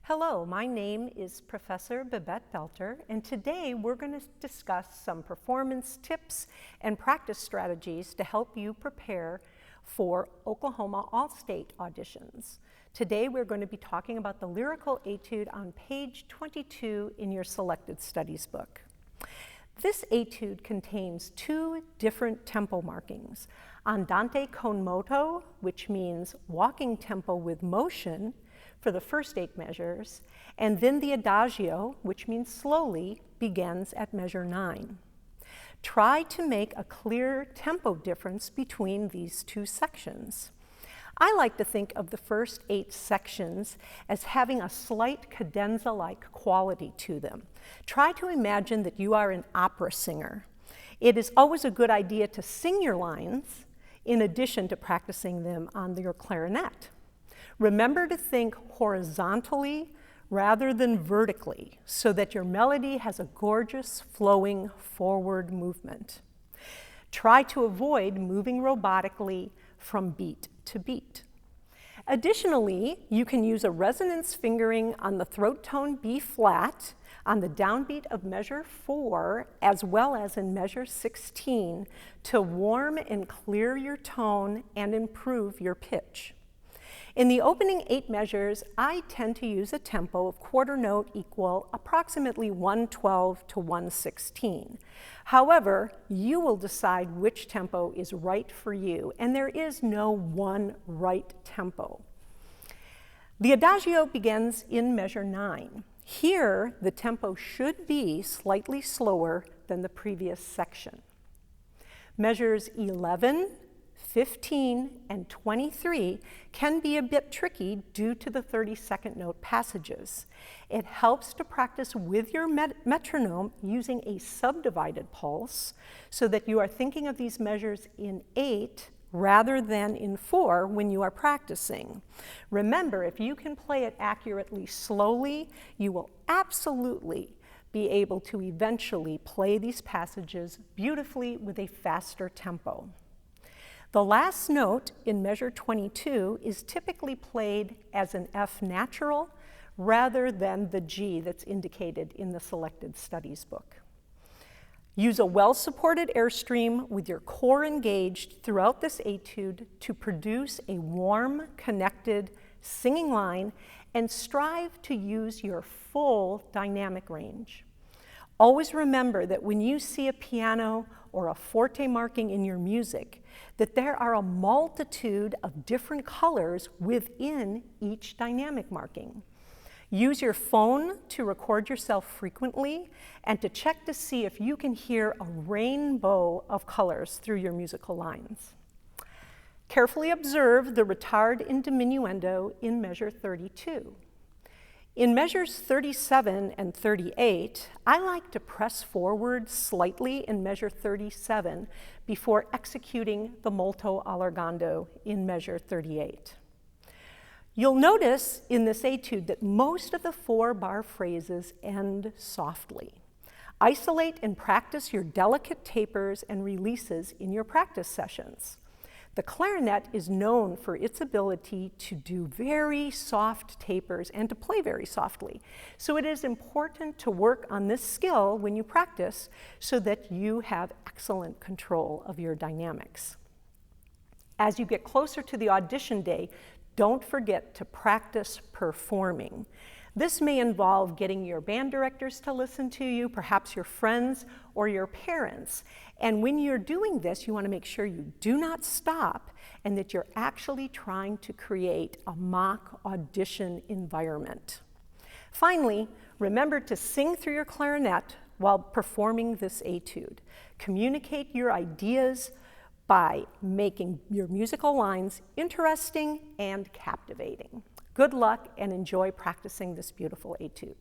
Hello, my name is Professor Babette Belter, and today we're going to discuss some performance tips and practice strategies to help you prepare for Oklahoma All-State auditions. Today we're going to be talking about the lyrical etude on page 22 in your selected studies book. This etude contains two different tempo markings: Andante con moto, which means walking tempo with motion, for the first 8 measures, and then the adagio, which means slowly, begins at measure 9. Try to make a clear tempo difference between these two sections. I like to think of the first 8 sections as having a slight cadenza-like quality to them. Try to imagine that you are an opera singer. It is always a good idea to sing your lines in addition to practicing them on your clarinet. Remember to think horizontally rather than vertically so that your melody has a gorgeous flowing forward movement. Try to avoid moving robotically from beat to beat. Additionally, you can use a resonance fingering on the throat tone B flat on the downbeat of measure 4 as well as in measure 16 to warm and clear your tone and improve your pitch. In the opening 8 measures, I tend to use a tempo of quarter note equal approximately 112 to 116. However, you will decide which tempo is right for you, and there is no one right tempo. The adagio begins in measure 9. Here, the tempo should be slightly slower than the previous section. Measures 11, 15, and 23 can be a bit tricky due to the 32nd note passages. It helps to practice with your metronome using a subdivided pulse so that you are thinking of these measures in 8 rather than in 4 when you are practicing. Remember, if you can play it accurately slowly, you will absolutely be able to eventually play these passages beautifully with a faster tempo. The last note in measure 22 is typically played as an F natural rather than the G that's indicated in the selected studies book. Use a well-supported airstream with your core engaged throughout this etude to produce a warm, connected, singing line, and strive to use your full dynamic range. Always remember that when you see a piano or a forte marking in your music, that there are a multitude of different colors within each dynamic marking. Use your phone to record yourself frequently and to check to see if you can hear a rainbow of colors through your musical lines. Carefully observe the retard in diminuendo in measure 32. In measures 37 and 38, I like to press forward slightly in measure 37 before executing the molto allargando in measure 38. You'll notice in this etude that most of the 4-bar phrases end softly. Isolate and practice your delicate tapers and releases in your practice sessions. The clarinet is known for its ability to do very soft tapers and to play very softly. So it is important to work on this skill when you practice so that you have excellent control of your dynamics. As you get closer to the audition day, don't forget to practice performing. This may involve getting your band directors to listen to you, perhaps your friends or your parents. And when you're doing this, you want to make sure you do not stop and that you're actually trying to create a mock audition environment. Finally, remember to sing through your clarinet while performing this etude. Communicate your ideas by making your musical lines interesting and captivating. Good luck and enjoy practicing this beautiful etude.